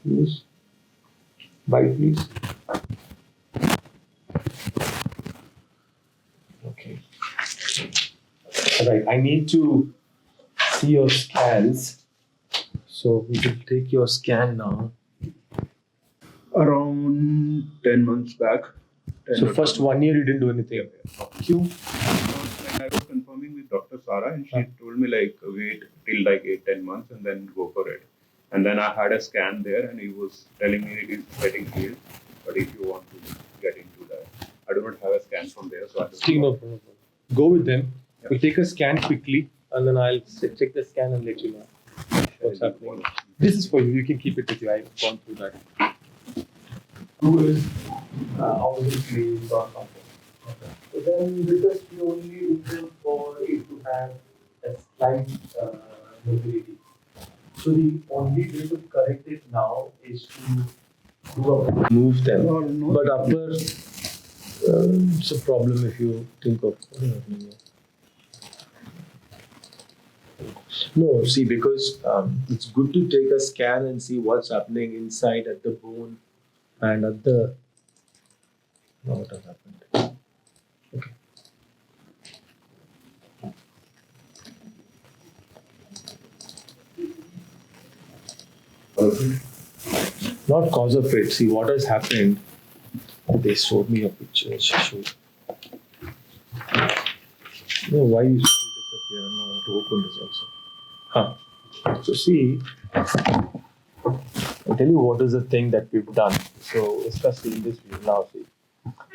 Please. Bite, please. Okay. Alright, I need to see your scans. So we will take your scan now. Around 10 months back. So first 1 year you didn't do anything. Q. Like I was confirming with Dr. Sara and she told me like wait till like 8-10 months and then go for it. And then I had a scan there and he was telling me it is getting healed. But if you want to get into that, I do not have a scan from there. So I just No problem. Go with them. We'll take a scan quickly and then I'll check the scan and let you know what's happening. This is for you. You can keep it with you. I've gone through that. Who is obviously or something. Okay. So then because you only looking for it to have a slight mobility. So the only way to correct it now is to move them. No. But upper, it's a problem if you think of. No, see, because it's good to take a scan and see what's happening inside at the bone and at the. No, what has happened? Okay. Not cause of it. See what has happened. They showed me a picture. She showed. No, why you still disappear? I don't know how to open this also. Huh. So see, I'll tell you what is the thing that we've done. So especially in this view now, see.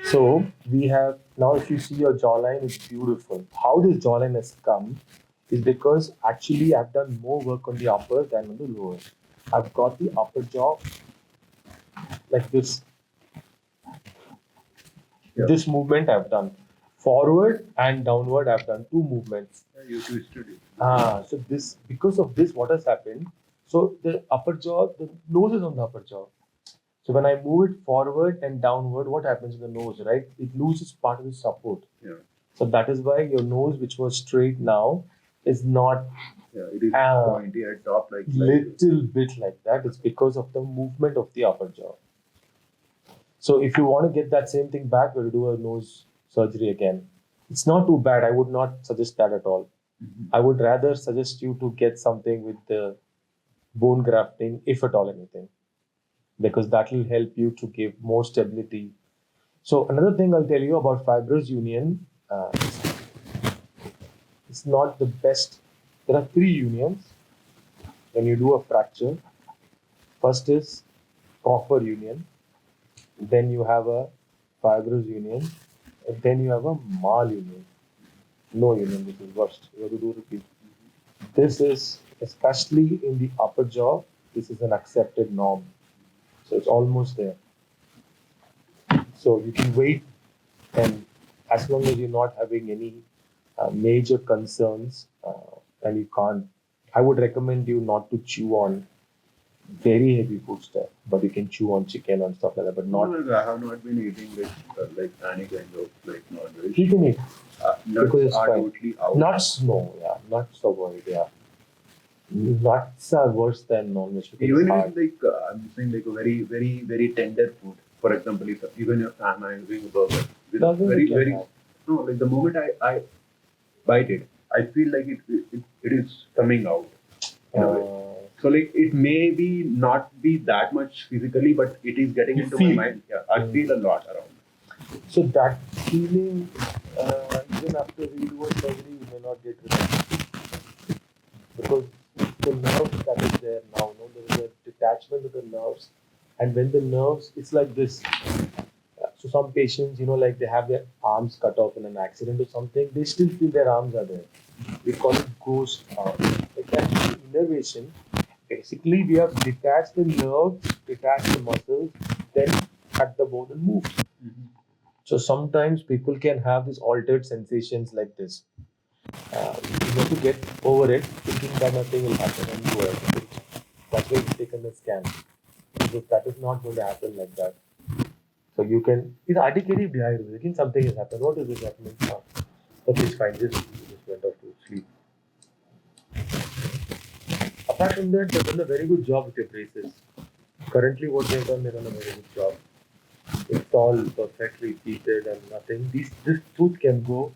So we have now. If you see your jawline, it's beautiful. How this jawline has come is because actually I've done more work on the upper than on the lower. I've got the upper jaw like this. Yeah. This movement I've done. Forward and downward I've done two movements. You twisted it. So this because of this, what has happened? So the upper jaw, the nose is on the upper jaw. So when I move it forward and downward, what happens to the nose, right? It loses part of its support. Yeah. So that is why your nose, which was straight now, is not Yeah, it is pointy at top like little bit like that. It's because of the movement of the upper jaw. So if you want to get that same thing back, we'll do a nose surgery again. It's not too bad. I would not suggest that at all. Mm-hmm. I would rather suggest you to get something with the bone grafting, if at all anything, because that will help you to give more stability. So another thing I'll tell you about fibrous union, it's not the best. There are three unions when you do a fracture. First is proper union, then you have a fibrous union, and then you have a malunion. No union, this is worst. You have to do repeat. This is, especially in the upper jaw, this is an accepted norm. So it's almost there. So you can wait, and as long as you're not having any major concerns, and you can't, I would recommend you not to chew on very heavy food stuff, but you can chew on chicken and stuff like that, but not. No, I have not been eating like any kind of like non-veg. You can eat. Nuts Because it's are fine. totally out. Nuts, no, yeah, nuts avoid, yeah. Nuts are worse than non-veg. because Even it's if hard. it's like I'm saying like a very very very tender food. For example, if even if I'm having a burger, with Doesn't very it very like no, like the moment I bite it, I feel like it is coming out. In a way. So like it may be not be that much physically, but it is getting You into feel. my mind. Yeah, I feel a lot around. So that feeling, even after we do a surgery, you may not get rid of it. Because the nerve that is there now, no, there is a detachment of the nerves, and when the nerves, it's like this. So some patients, like they have their arms cut off in an accident or something, they still feel their arms are there. We call it ghost arms. Like actually innervation. Basically, we have detached the nerves, detached the muscles, then cut the bone and move. So sometimes people can have these altered sensations like this. You have to get over it, thinking that nothing will happen and go ahead. That's why you've taken the scan. Because that is not going to happen like that. So you can, it's articulately behind you. Again, something has happened. What is this happening? Okay, it's fine. Just went off to sleep. Apart from that, they've done a very good job with your braces. Currently, what they've done, they've done a very good job. It's all perfectly seated and nothing. This tooth can go.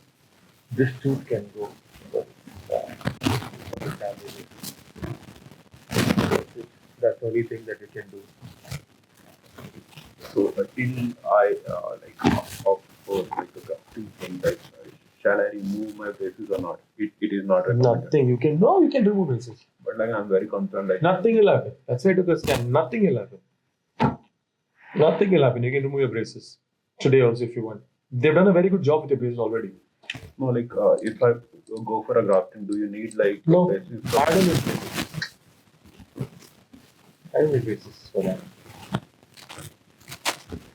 This tooth can go. But that's the only thing that you can do. So till I like a grafting thing, like shall I remove my braces or not? It is not recommended. Nothing. You can no. You can remove braces. But like I'm very concerned. Like Nothing will happen. That's why I took a scan. Nothing will happen. Nothing will happen. You can remove your braces today also if you want. They've done a very good job with your braces already. no, like if I go for a grafting, do you need like No, braces? I don't need braces. I don't need braces for that.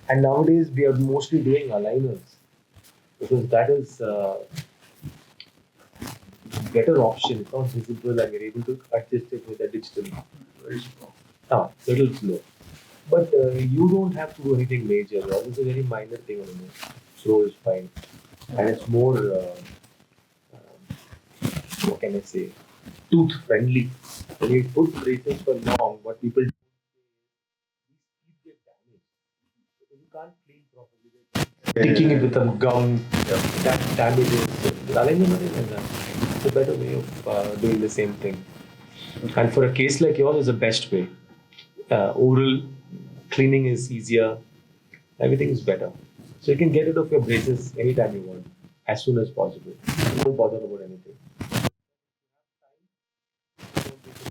And nowadays we are mostly doing aligners because that is better option. It's not visible and you're able to adjust it with a digital. Very strong. Little slow. But you don't have to do anything major. That is a very minor thing only. Slow is fine. And it's more, what can I say, tooth friendly. When you put braces for long, what people do is these teeth get damaged. Because you can't clean properly. Sticking it with a gum, that damages. With alignment, nothing like that. It's a better way of doing the same thing. And for a case like yours, is the best way. Oral cleaning is easier. Everything is better. So you can get rid of your braces anytime you want, as soon as possible. Don't bother about anything.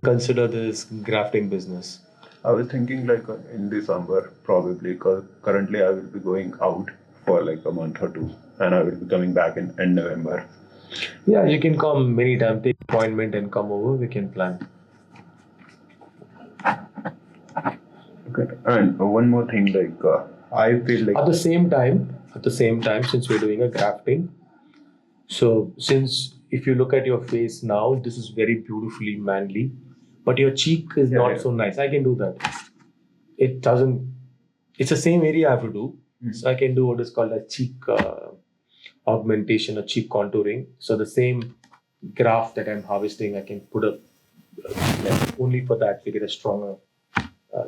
Consider this grafting business. I was thinking like in December probably because currently I will be going out for like a month or two and I will be coming back in end November. Yeah, you can come anytime, take appointment and come over. We can plan. Okay. And one more thing, like I feel like At the same time, since we're doing a grafting, so since if you look at your face now, this is very beautifully manly, but your cheek is Yeah, not yeah. so nice. I can do that. It doesn't. It's the same area I have to do. So I can do what is called a cheek augmentation or cheek contouring. So the same graft that I'm harvesting, I can put up only for that to get a stronger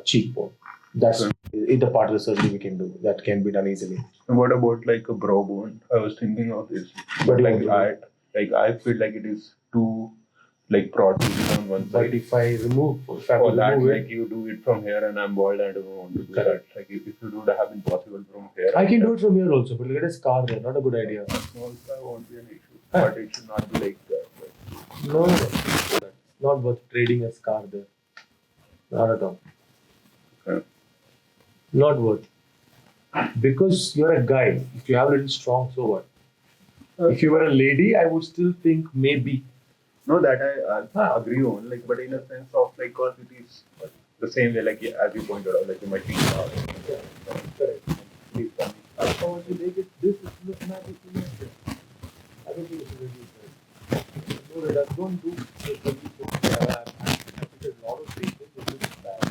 cheekbone. That's the part of the surgery we can do. That can be done easily. And what about like a brow bone? I was thinking of this, But but you like I feel like it is too like protrusive on one But side. if I remove, if I For have to that, remove like it, you do it from here, and I'm bald, I don't want to do Correct. that. Like if it would have been possible from here, I can do it from here also. But look at a scar there. Not a good idea. Small scar won't be an issue, but it should not be like that. No. It's not worth trading a scar there. Not at all. Okay. Not worth. Because you're a guy. If you have a little strong, so what? If you were a lady, I would still think maybe. No, that I agree on, like, but in a sense of like, cause it is the same way, like as you pointed out, like you might think about it. Correct. Oh, you make it this is look magic. I don't think it's really good. No, that don't do the a lot of patients it looks bad.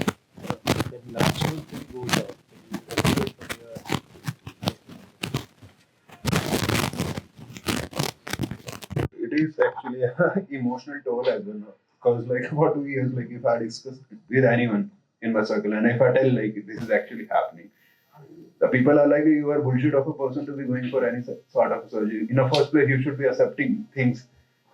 The natural thing goes up. It is actually an emotional toll as well, because like for 2 years, like if I discuss with anyone in my circle, and if I tell like this is actually happening, the people are like, you are bullshit of a person to be going for any sort of surgery. In the first place, you should be accepting things.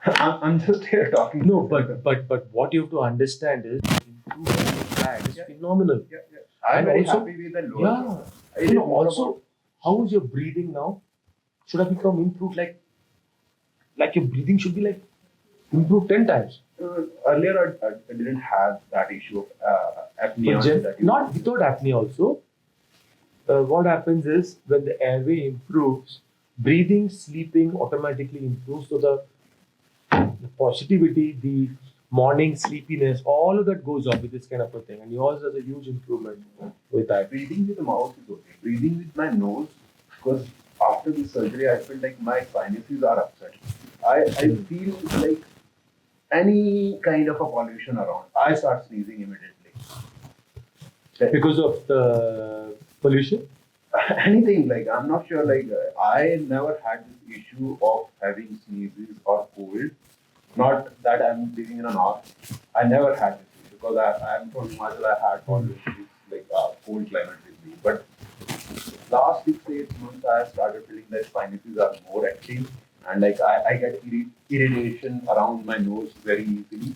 I'm just here talking. No, but what you have to understand is improvement in that is phenomenal. Yeah. I'm And very also- happy with the lower. Yeah. It is more Also, how is your breathing now? Should have become improved like your breathing should be like improved 10 times. Earlier, I didn't have that issue of apnea. But not without apnea also. What happens is when the airway improves, breathing, sleeping automatically improves. So the positivity, the morning sleepiness, all of that goes off with this kind of a thing. And yours has a huge improvement with that. Breathing with the mouth is okay. Breathing with my nose, because after the surgery, I feel like my sinuses are upset. I feel like any kind of a pollution around, I start sneezing immediately. Because of the pollution? Anything, like I'm not sure, like I never had this issue of having sneezes or cold. Not that I'm living in a north. I never had this issue because I'm from Himachal. I had always this, like cold climate will be. But last 6 to 8 months, I have started feeling that sinuses are more active, and like I get irritation around my nose very easily.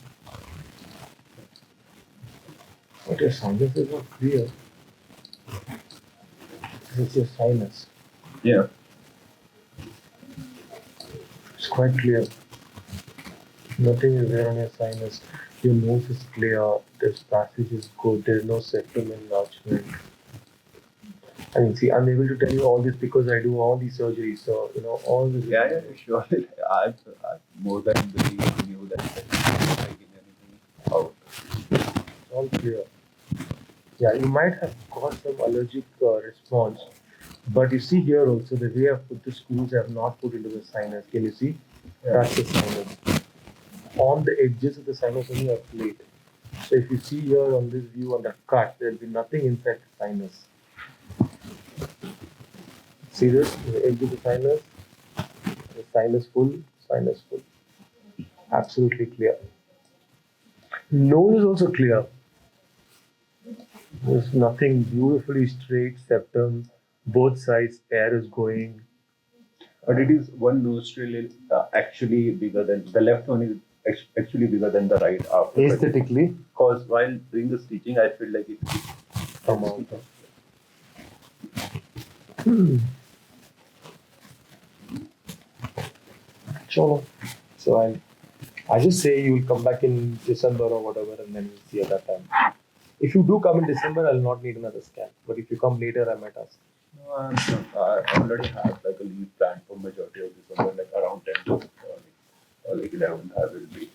But your sinus is not clear. It's your sinus. Yeah. It's quite clear. Nothing is there on your sinus. Your nose is clear. This passage is good. There is no septum enlargement. I mean, see, I'm able to tell you all this because I do all these surgeries. So, all this. Yeah, sure. I more than believe in you that I'm taking anything out. It's all clear. Yeah, you might have got some allergic response. But you see here also, the way I've put the screws, I have not put into the sinus. Can you see? That's the sinus. On the edges of the sinus only are plate. So if you see here on this view on the cut, there will be nothing inside the sinus. See this? The edge of the sinus full, sinus full. Absolutely clear. Nose is also clear. There's nothing, beautifully straight septum, both sides, air is going. But it is one nostril actually bigger than the left one is actually bigger than the right after. Aesthetically, Because while doing the stitching, I feel like it come out. Cholo. So I just say you will come back in December or whatever, and then we'll see at that time. If you do come in December, I'll not need another scan. But if you come later, I might ask. No, I already have like a leave planned for majority of December, like around 10th or like 11th. I will be.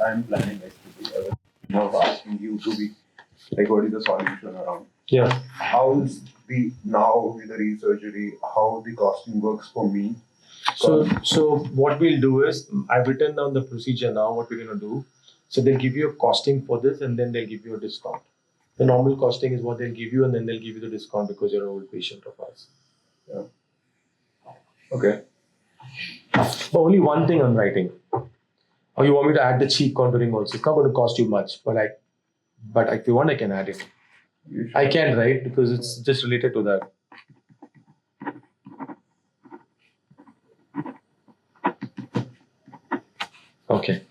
I'm planning like to be. I was asking you to be like, what is the solution around? Yeah. How is the now with the resurgery? How the costing works for me? So what we'll do is, I've written down the procedure now. What we're gonna do. So they'll give you a costing for this, and then they'll give you a discount. The normal costing is what they'll give you, and then they'll give you the discount because you're an old patient of ours. Yeah. Okay. But only one thing I'm writing. Or you want me to add the cheek contouring also? It's not going to cost you much, but if you want, I can add it. I can, right? Because it's just related to that. Okay.